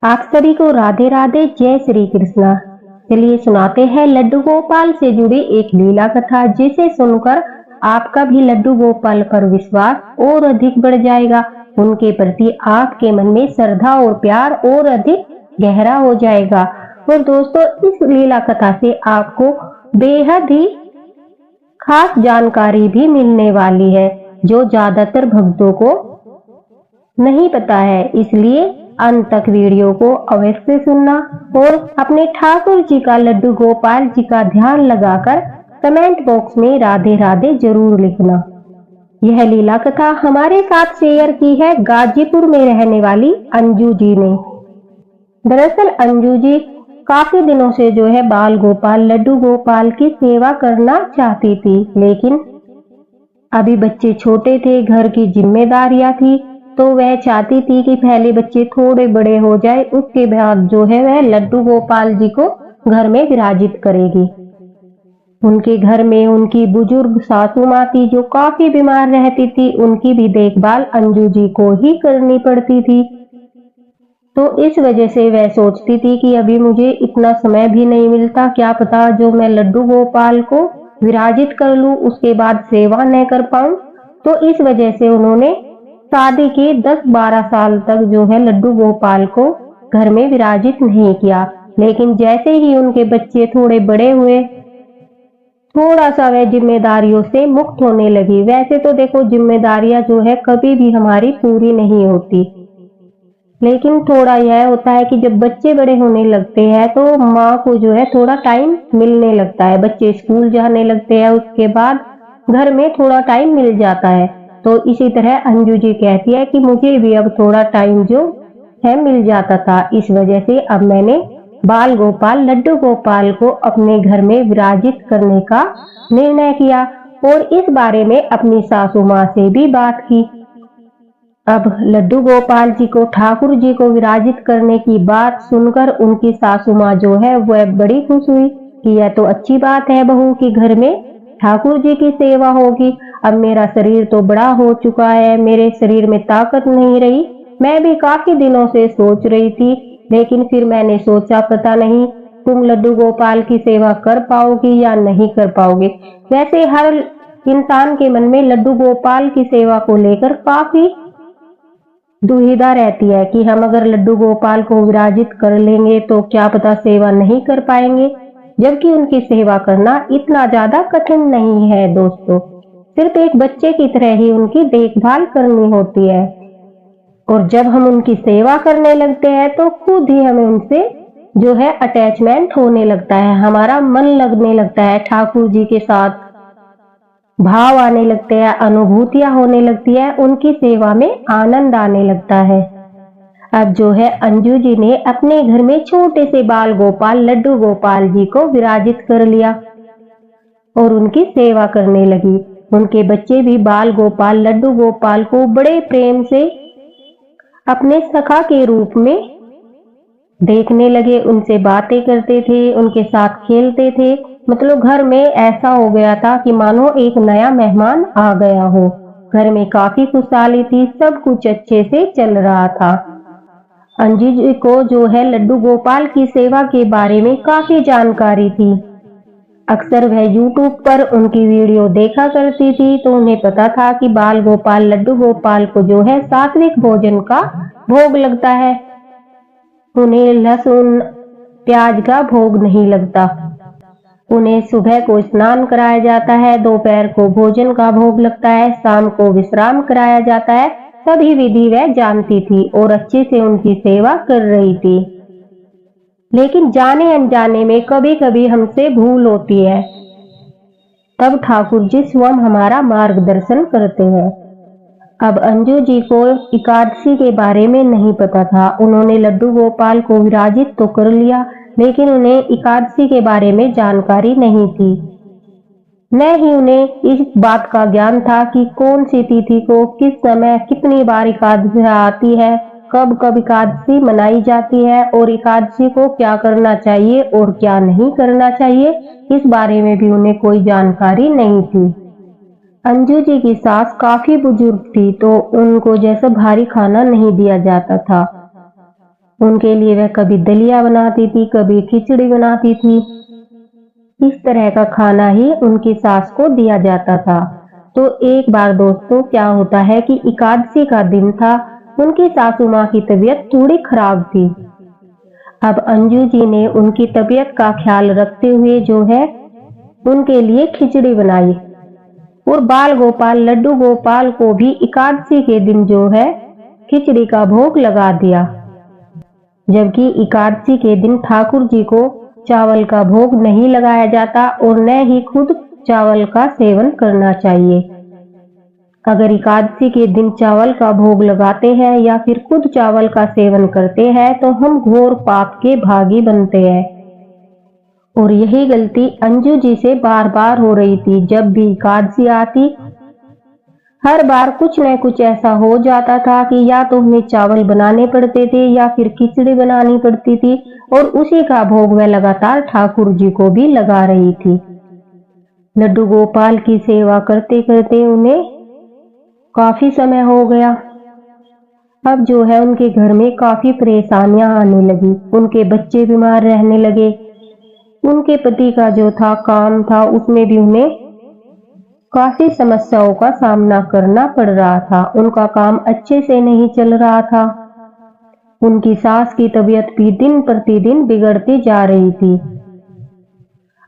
आप सभी को राधे राधे, जय श्री कृष्णा। चलिए सुनाते हैं लड्डू गोपाल से जुड़ी एक लीला कथा, जिसे सुनकर आपका भी लड्डू गोपाल पर विश्वास और अधिक बढ़ जाएगा। उनके प्रति आपके मन में श्रद्धा और प्यार और अधिक गहरा हो जाएगा। और दोस्तों, इस लीला कथा से आपको बेहद ही खास जानकारी भी मिलने वाली है, जो ज्यादातर भक्तों को नहीं पता है। इसलिए अंत तक वीडियो को अवश्य सुनना और अपने ठाकुर जी का, लड्डू गोपाल जी का ध्यान लगाकर कमेंट बॉक्स में राधे राधे जरूर लिखना। यह लीला कथा हमारे साथ शेयर की है गाजीपुर में रहने वाली अंजू जी ने। दरअसल अंजू जी काफी दिनों से जो है बाल गोपाल, लड्डू गोपाल की सेवा करना चाहती थी, लेकिन अभी बच्चे छोटे थे, घर की जिम्मेदारियां थी, तो वह चाहती थी कि पहले बच्चे थोड़े बड़े हो जाए, उसके बाद जो है वह लड्डू गोपाल जी को घर में विराजित करेगी। उनके घर में उनकी बुजुर्ग सासू माँ थी, जो काफी बीमार रहती थी। उनकी भी देखभाल अंजू जी को ही करनी पड़ती थी। तो इस वजह से वह सोचती थी कि अभी मुझे इतना समय भी नहीं मिलता, क्या पता जो मैं लड्डू गोपाल को विराजित कर लूं, उसके बाद सेवा न कर पाऊं। तो इस वजह से उन्होंने शादी के 10-12 साल तक जो है लड्डू गोपाल को घर में विराजित नहीं किया। लेकिन जैसे ही उनके बच्चे थोड़े बड़े हुए, थोड़ा सा वह जिम्मेदारियों से मुक्त होने लगी। वैसे तो देखो, जिम्मेदारियां जो है कभी भी हमारी पूरी नहीं होती, लेकिन थोड़ा यह होता है कि जब बच्चे बड़े होने लगते हैं तो माँ को जो है थोड़ा टाइम मिलने लगता है। बच्चे स्कूल जाने लगते हैं, उसके बाद घर में थोड़ा टाइम मिल जाता है। तो इसी तरह अंजू जी कहती है कि मुझे भी अब थोड़ा टाइम जो है मिल जाता था, इस वजह से अब मैंने बाल गोपाल, लड्डू गोपाल को अपने घर में विराजित करने का निर्णय किया और इस बारे में अपनी सासू माँ से भी बात की। अब लड्डू गोपाल जी को, ठाकुर जी को विराजित करने की बात सुनकर उनकी सासू माँ जो है वह बड़ी खुश हुई कि यह तो अच्छी बात है बहू की घर में ठाकुर जी की सेवा होगी। अब मेरा शरीर तो बड़ा हो चुका है, मेरे शरीर में ताकत नहीं रही। मैं भी काफी दिनों से सोच रही थी, लेकिन फिर मैंने सोचा पता नहीं तुम लड्डू गोपाल की सेवा कर पाओगी या नहीं कर पाओगे। वैसे हर इंसान के मन में लड्डू गोपाल की सेवा को लेकर काफी दुविधा रहती है कि हम अगर लड्डू गोपाल को विराजित कर लेंगे तो क्या पता सेवा नहीं कर पाएंगे, जबकि उनकी सेवा करना इतना ज्यादा कठिन नहीं है दोस्तों। सिर्फ एक बच्चे की तरह ही उनकी देखभाल करनी होती है, और जब हम उनकी सेवा करने लगते हैं तो खुद ही हमें उनसे जो है अटैचमेंट होने लगता है, हमारा मन लगने लगता है, ठाकुर जी के साथ भाव आने लगते हैं, अनुभूतियां होने लगती है, उनकी सेवा में आनंद आने लगता है। अब जो है अंजू जी ने अपने घर में छोटे से बाल गोपाल, लड्डू गोपाल जी को विराजित कर लिया और उनकी सेवा करने लगी। उनके बच्चे भी बाल गोपाल, लड्डू गोपाल को बड़े प्रेम से अपने सखा के रूप में देखने लगे, उनसे बातें करते थे, उनके साथ खेलते थे। मतलब घर में ऐसा हो गया था कि मानो एक नया मेहमान आ गया हो। घर में काफी खुशहाली थी, सब कुछ अच्छे से चल रहा था। अंजू जी को जो है लड्डू गोपाल की सेवा के बारे में काफी जानकारी थी। अक्सर वह यूट्यूब पर उनकी वीडियो देखा करती थी, तो उन्हें पता था कि बाल गोपाल, लड्डू गोपाल को जो है सात्विक भोजन का भोग लगता है, उन्हें लहसुन प्याज का भोग नहीं लगता। उन्हें सुबह को स्नान कराया जाता है, दोपहर को भोजन का भोग लगता है, शाम को विश्राम कराया जाता है। सभी विधि वह जानती थी और अच्छे से उनकी सेवा कर रही थी। लेकिन जाने अनजाने में कभी कभी हमसे भूल होती है, तब ठाकुर जी स्वयं हमारा मार्गदर्शन करते हैं। अब अंजू जी को एकादशी के बारे में नहीं पता था। उन्होंने लड्डू गोपाल को विराजित तो कर लिया, लेकिन उन्हें एकादशी के बारे में जानकारी नहीं थी। न ही उन्हें इस बात का ज्ञान था कि कौन सी तिथि को, किस समय, कितनी बार एकादशी आती है, कब कब एकादशी मनाई जाती है और एकादशी को क्या करना चाहिए और क्या नहीं करना चाहिए, इस बारे में भी उन्हें कोई जानकारी नहीं थी। अंजू जी की सास काफी बुजुर्ग थी, तो उनको जैसा भारी खाना नहीं दिया जाता था। उनके लिए वह कभी दलिया बनाती थी, कभी खिचड़ी बनाती थी। इस तरह का खाना ही उनकी सास को दिया जाता था। तो एक बार दोस्तों क्या होता है कि एकादशी का दिन था, उनकी सासू माँ की तबीयत थोड़ी खराब थी। अब अंजू जी ने उनकी तबीयत का ख्याल रखते हुए जो है उनके लिए खिचड़ी बनाई और बाल गोपाल लड्डू गोपाल को भी एकादशी के दिन जो है खिचड़ी का भोग लगा दिया। जबकि एकादशी के दिन ठाकुर जी को चावल का भोग नहीं लगाया जाता और न ही खुद चावल का सेवन करना चाहिए। अगर एकादशी के दिन चावल का भोग लगाते हैं या फिर खुद चावल का सेवन करते हैं तो हम घोर पाप के भागी बनते हैं। और यही गलती अंजू जी से बार बार हो रही थी। जब भी एकादशी आती हर बार कुछ न कुछ ऐसा हो जाता था कि या तो हमें चावल बनाने पड़ते थे या फिर खिचड़ी बनानी पड़ती थी और उसी का भोग वह लगातार ठाकुर जी को भी लगा रही थी। लड्डू गोपाल की सेवा करते करते उन्हें काफी समय हो गया। अब जो है उनके घर में काफी परेशानियां आने लगी। उनके बच्चे बीमार रहने लगे। उनके पति का जो था काम था उसमें भी उन्हें काफी समस्याओं का सामना करना पड़ रहा था। उनका काम अच्छे से नहीं चल रहा था। उनकी सास की तबीयत भी दिन प्रतिदिन बिगड़ती जा रही थी।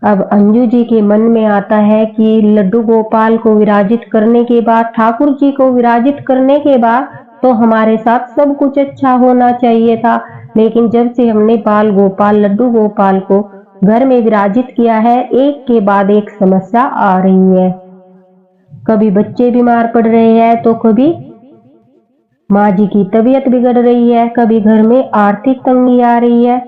अब अंजू जी के मन में आता है कि लड्डू गोपाल को विराजित करने के बाद, ठाकुर जी को विराजित करने के बाद तो हमारे साथ सब कुछ अच्छा होना चाहिए था, लेकिन जब से हमने बाल गोपाल लड्डू गोपाल को घर में विराजित किया है, एक के बाद एक समस्या आ रही है। कभी बच्चे बीमार पड़ रहे हैं तो कभी माँ जी की तबीयत बिगड़ रही है, कभी घर में आर्थिक तंगी आ रही है।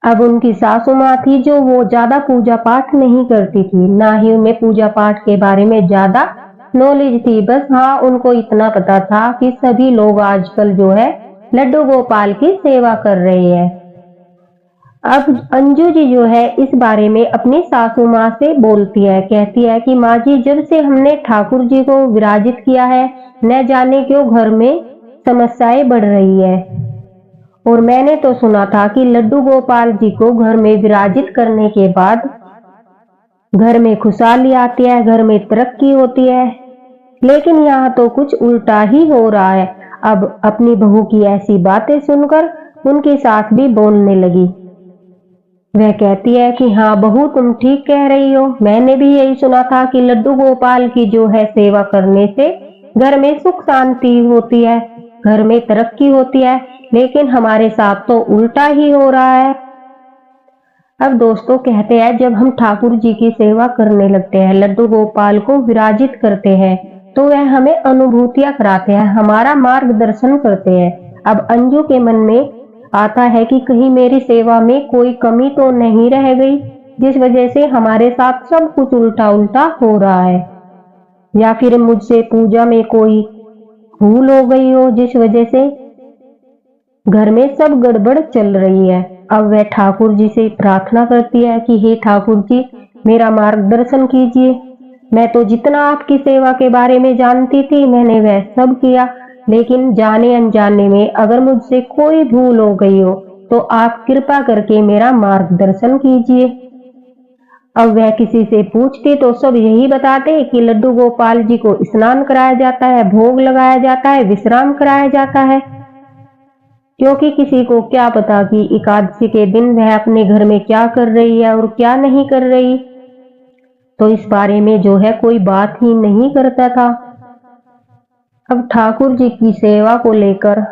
अब उनकी सासू माँ थी जो वो ज्यादा पूजा पाठ नहीं करती थी, ना ही उन्हें पूजा पाठ के बारे में ज्यादा नॉलेज थी। बस हाँ, उनको इतना पता था कि सभी लोग आजकल जो है लड्डू गोपाल की सेवा कर रहे हैं। अब अंजू जी जो है इस बारे में अपनी सासू माँ से बोलती है, कहती है कि माँ जी, जब से हमने ठाकुर जी को विराजित किया है, न जाने क्यों घर में समस्याएं बढ़ रही है। और मैंने तो सुना था कि लड्डू गोपाल जी को घर में विराजित करने के बाद घर में खुशहाली आती है, घर में तरक्की होती है, लेकिन यहाँ तो कुछ उल्टा ही हो रहा है। अब अपनी बहू की ऐसी बातें सुनकर उनकी सास भी बोलने लगी। वह कहती है कि हाँ बहू, तुम ठीक कह रही हो। मैंने भी यही सुना था कि लड्डू गोपाल की जो है सेवा करने से घर में सुख शांति होती है, घर में तरक्की होती है, लेकिन हमारे साथ तो उल्टा ही हो रहा है। अब दोस्तों कहते हैं, जब हम ठाकुर जी की सेवा करने लगते हैं, लड्डू गोपाल को विराजित करते हैं, तो वह हमें अनुभूतियां कराते हैं, हमारा मार्गदर्शन करते हैं। अब अंजू के मन में आता है कि कहीं मेरी सेवा में कोई कमी तो नहीं रह गई, जिस वजह से हमारे साथ सब कुछ उल्टा उल्टा हो रहा है, या फिर मुझसे पूजा में कोई भूल हो गई हो जिस वजह से घर में सब गड़बड़ चल रही है। अब वह ठाकुर जी से प्रार्थना करती है कि हे ठाकुर जी, मेरा मार्गदर्शन कीजिए। मैं तो जितना आपकी सेवा के बारे में जानती थी मैंने वह सब किया, लेकिन जाने अनजाने में अगर मुझसे कोई भूल हो गई हो तो आप कृपा करके मेरा मार्गदर्शन कीजिए। अब वह किसी से पूछती तो सब यही बताते कि लड्डू गोपाल जी को स्नान कराया जाता है, भोग लगाया जाता है, विश्राम कराया जाता है, क्योंकि किसी को क्या पता कि एकादशी के दिन वह अपने घर में क्या कर रही है और क्या नहीं कर रही। तो इस बारे में जो है कोई बात ही नहीं करता था। अब ठाकुर जी की सेवा को लेकर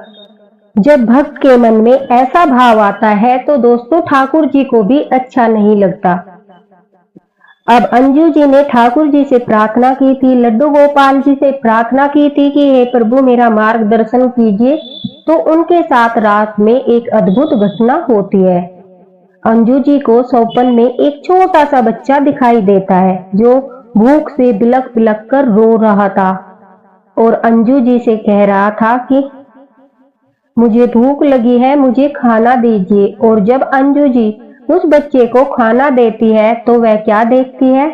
जब भक्त के मन में ऐसा भाव आता है तो दोस्तों ठाकुर जी को भी अच्छा नहीं लगता। अब अंजू जी ने ठाकुर जी से प्रार्थना की थी, लड्डू गोपाल जी से प्रार्थना की थी कि हे प्रभु मेरा मार्गदर्शन कीजिए। तो उनके साथ रात में एक अद्भुत घटना होती है। अंजू जी को स्वप्न में एक छोटा सा बच्चा दिखाई देता है जो भूख से बिलख बिलख कर रो रहा था और अंजू जी से कह रहा था कि मुझे भूख लगी है, मुझे खाना दीजिए। और जब अंजू जी उस बच्चे को खाना देती है तो वह क्या देखती है,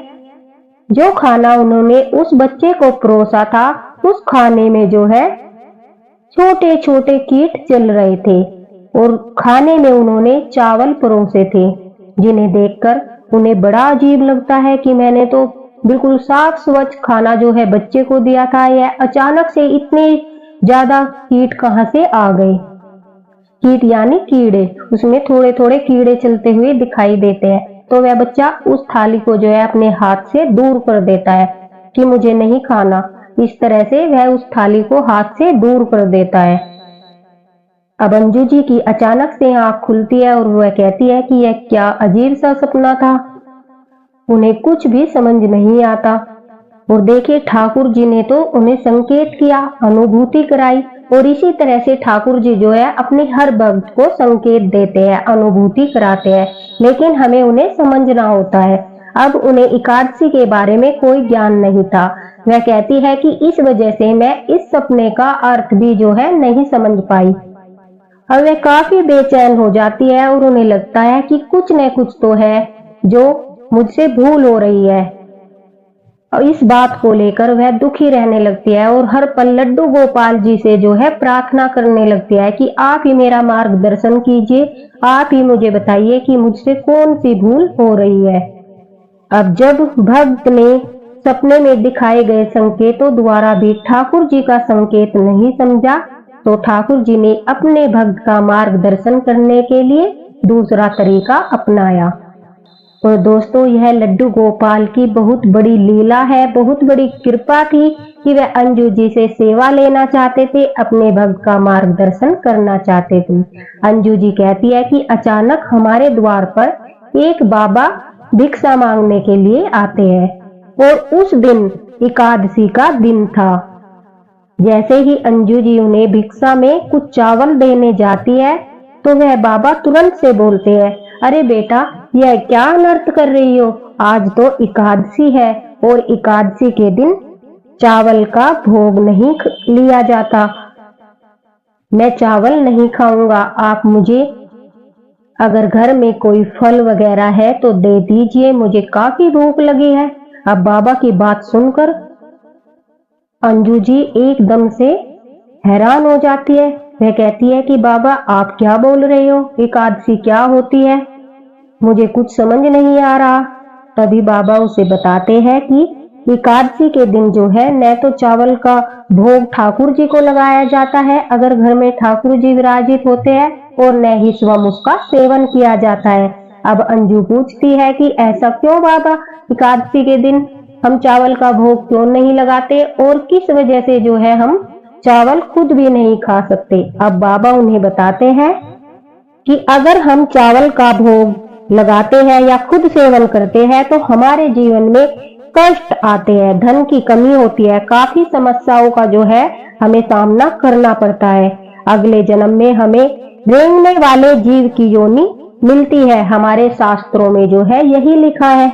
जो खाना उन्होंने उस बच्चे को परोसा था उस खाने में जो है छोटे छोटे कीट चल रहे थे और खाने में उन्होंने चावल परोसे थे, जिन्हें देखकर उन्हें बड़ा अजीब लगता है कि मैंने तो बिल्कुल साफ स्वच्छ खाना जो है बच्चे को दिया था, यह अचानक से इतने ज्यादा कीट कहाँ से आ गए। कीट यानी कीड़े, उसमें थोड़े थोड़े कीड़े चलते हुए दिखाई देते हैं। तो वह बच्चा उस थाली को जो है अपने हाथ से दूर कर देता है कि मुझे नहीं खाना। इस तरह से वह उस थाली को हाथ से दूर कर देता है। अब अंजू जी की अचानक से आंख खुलती है और वह कहती है कि यह क्या अजीब सा सपना था। उन्हें कुछ भी समझ नहीं आता। और देखिए, ठाकुर जी ने तो उन्हें संकेत किया, अनुभूति कराई, और इसी तरह से ठाकुर जी जो है अपने हर भक्त को संकेत देते हैं, अनुभूति कराते हैं, लेकिन हमें उन्हें समझना होता है। अब उन्हें एकादशी के बारे में कोई ज्ञान नहीं था। वह कहती है कि इस वजह से मैं इस सपने का अर्थ भी जो है नहीं समझ पाई। अब वह काफी बेचैन हो जाती है और उन्हें लगता है कि कुछ न कुछ तो है जो मुझसे भूल हो रही है। और इस बात को लेकर वह दुखी रहने लगती है और हर पल लड्डू गोपाल जी से जो है प्रार्थना करने लगती है कि आप ही मेरा मार्गदर्शन कीजिए, आप ही मुझे बताइए कि मुझसे कौन सी भूल हो रही है। अब जब भक्त ने सपने में दिखाए गए संकेतों द्वारा भी ठाकुर जी का संकेत नहीं समझा, तो ठाकुर जी ने अपने भक्त का मार्गदर्शन करने के लिए दूसरा तरीका अपनाया। और दोस्तों, यह लड्डू गोपाल की बहुत बड़ी लीला है, बहुत बड़ी कृपा थी कि वह अंजू जी से सेवा लेना चाहते थे, अपने भक्त का मार्गदर्शन करना चाहते थे। अंजू जी कहती है कि अचानक हमारे द्वार पर एक बाबा भिक्षा मांगने के लिए आते हैं और उस दिन एकादशी का दिन था। जैसे ही अंजू जी उन्हें भिक्षा में कुछ चावल देने जाती है, तो वह बाबा तुरंत से बोलते हैं, अरे बेटा, यह क्या अनर्थ कर रही हो, आज तो एकादशी है और एकादशी के दिन चावल का भोग नहीं लिया जाता। मैं चावल नहीं खाऊंगा, आप मुझे अगर घर में कोई फल वगैरह है तो दे दीजिए, मुझे काफी भूख लगी है। अब बाबा की बात सुनकर अंजू जी एकदम से हैरान हो जाती है। वह कहती है कि बाबा, आप क्या बोल रहे हो, एकादशी क्या होती है, मुझे कुछ समझ नहीं आ रहा। तभी बाबा उसे बताते हैं कि एकादशी के दिन जो है न तो चावल का भोग ठाकुर जी को लगाया जाता है अगर घर में ठाकुर जी विराजित होते हैं, और न ही स्वयं उसका सेवन किया जाता है। अब अंजू पूछती है कि ऐसा क्यों बाबा, एकादशी के दिन हम चावल का भोग क्यों नहीं लगाते और किस वजह से जो है हम चावल खुद भी नहीं खा सकते। अब बाबा उन्हें बताते हैं कि अगर हम चावल का भोग लगाते हैं या खुद सेवन करते हैं तो हमारे जीवन में कष्ट आते हैं, धन की कमी होती है, काफी समस्याओं का जो है हमें सामना करना पड़ता है। अगले जन्म में हमें रेंगने वाले जीव की योनि मिलती है, हमारे शास्त्रों में जो है यही लिखा है।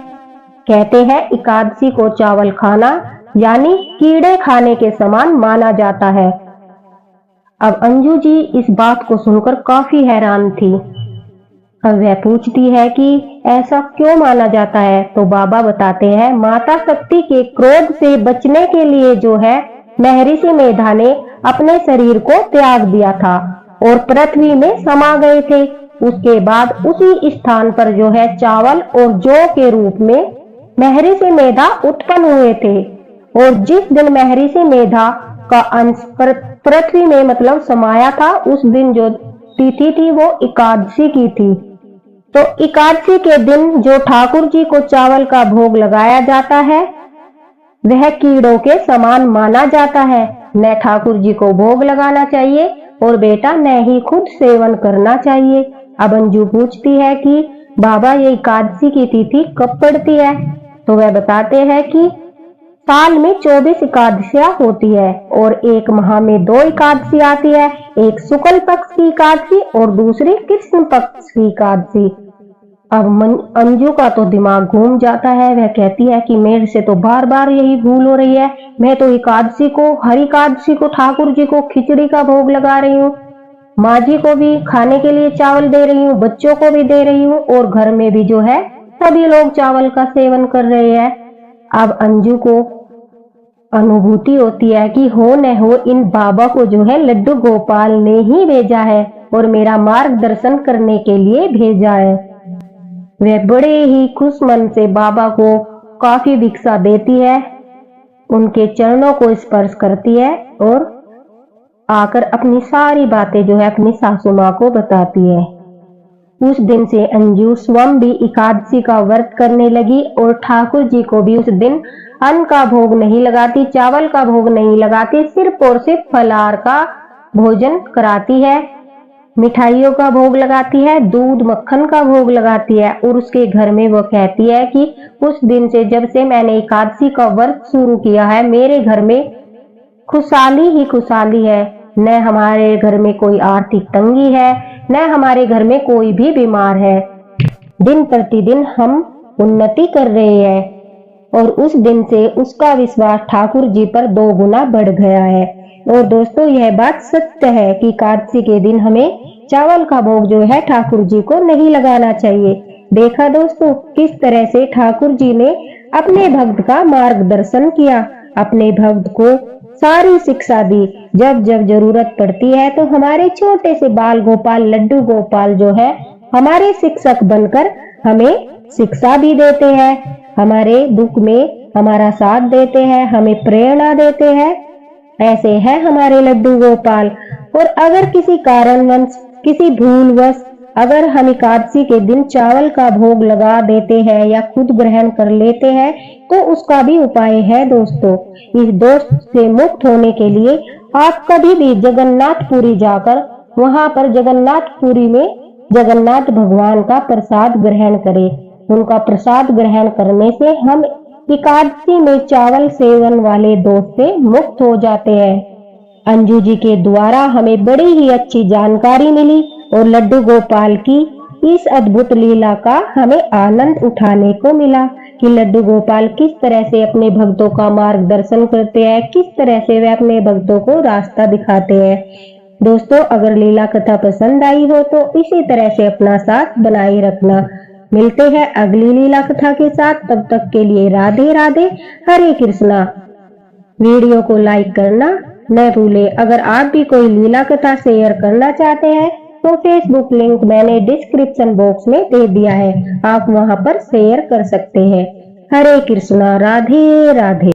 कहते हैं एकादशी को चावल खाना यानी कीड़े खाने के समान माना जाता है। अब अंजू जी इस बात को सुनकर काफी हैरान थी। अब वह पूछती है कि ऐसा क्यों माना जाता है, तो बाबा बताते हैं, माता शक्ति के क्रोध से बचने के लिए जो है महर्षि मेधा ने अपने शरीर को त्याग दिया था और पृथ्वी में समा गए थे। उसके बाद उसी स्थान पर जो है चावल और जौ के रूप में महर्षि मेधा उत्पन्न हुए थे, और जिस दिन महर्षि मेधा का अंश पृथ्वी में मतलब समाया था, उस दिन जो तिथि थी वो एकादशी की थी। तो एकादशी के दिन जो ठाकुर जी को चावल का भोग लगाया जाता है वह कीड़ों के समान माना जाता है। न ठाकुर जी को भोग लगाना चाहिए और बेटा न ही खुद सेवन करना चाहिए। अब अंजू पूछती है कि बाबा, ये एकादशी की तिथि कब पड़ती है, तो वह बताते हैं कि साल में 24 एकादशियां होती है और एक माह में 2 एकादशी आती है, एक शुक्ल पक्ष की एकादशी और दूसरी कृष्ण पक्ष की एकादशी। अब अंजू का तो दिमाग घूम जाता है। वह कहती है कि मेरे से तो बार बार यही भूल हो रही है, मैं तो एकादशी को, हर एकादशी को ठाकुर जी को खिचड़ी का भोग लगा रही हूँ, माँ जी को भी खाने के लिए चावल दे रही हूँ, बच्चों को भी दे रही हूँ, और घर में भी जो है सभी लोग चावल का सेवन कर रहे हैं। अब अंजू को अनुभूति होती है कि हो न हो इन बाबा को जो है लड्डू गोपाल ने ही भेजा है और मेरा मार्गदर्शन करने के लिए भेजा है। वह बड़े ही खुश मन से बाबा को काफी भिक्षा देती है, उनके चरणों को स्पर्श करती है और आकर अपनी सारी बातें जो है अपनी सासू माँ को बताती है। उस दिन से अंजू स्वयं भी एकादशी का व्रत करने लगी और ठाकुर जी को भी उस दिन अन्न का भोग नहीं लगाती, चावल का भोग नहीं लगाती, सिर्फ और सिर्फ फलाहार का भोजन कराती है, मिठाइयों का भोग लगाती है, दूध मक्खन का भोग लगाती है। और उसके घर में वो कहती है कि उस दिन से जब से मैंने एकादशी का व्रत शुरू किया है, मेरे घर में खुशहाली ही खुशहाली है, न हमारे घर में कोई आर्थिक तंगी है, न हमारे घर में कोई भी बीमार है। दिन प्रतिदिन हम उन्नति कर रहे हैं। और उस दिन से उसका विश्वास ठाकुर जी पर 2 गुना बढ़ गया है। और दोस्तों यह बात सत्य है कि एकादशी के दिन हमें चावल का भोग जो है ठाकुर जी को नहीं लगाना चाहिए। देखा दोस्तों किस तरह से ठाकुर जी ने अपने भक्त का मार्गदर्शन किया, अपने भक्त को सारी शिक्षा दी। जब जब जरूरत पड़ती है तो हमारे छोटे से बाल गोपाल लड्डू गोपाल जो है हमारे शिक्षक बनकर हमें शिक्षा भी देते हैं, हमारे दुख में हमारा साथ देते हैं, हमें प्रेरणा देते हैं। ऐसे है हमारे लड्डू गोपाल। और अगर किसी कारणवश किसी भूलवश अगर हम एकादशी के दिन चावल का भोग लगा देते हैं या खुद ग्रहण कर लेते हैं तो उसका भी उपाय है दोस्तों। इस दोष से मुक्त होने के लिए आप कभी भी जगन्नाथपुरी जाकर वहां पर जगन्नाथपुरी में जगन्नाथ भगवान का प्रसाद ग्रहण करें। उनका प्रसाद ग्रहण करने से हम एकादशी में चावल सेवन वाले दोष से मुक्त हो जाते हैं। अंजू जी के द्वारा हमें बड़ी ही अच्छी जानकारी मिली और लड्डू गोपाल की इस अद्भुत लीला का हमें आनंद उठाने को मिला कि लड्डू गोपाल किस तरह से अपने भक्तों का मार्गदर्शन करते हैं, किस तरह से वे अपने भक्तों को रास्ता दिखाते हैं। दोस्तों अगर लीला कथा पसंद आई हो तो इसी तरह से अपना साथ बनाए रखना। मिलते हैं अगली लीला कथा के साथ, तब तक के लिए राधे राधे, हरे कृष्णा। वीडियो को लाइक करना न भूले। अगर आप भी कोई लीला कथा शेयर करना चाहते हैं तो फेसबुक लिंक मैंने डिस्क्रिप्शन बॉक्स में दे दिया है, आप वहां पर शेयर कर सकते हैं। हरे कृष्णा, राधे राधे।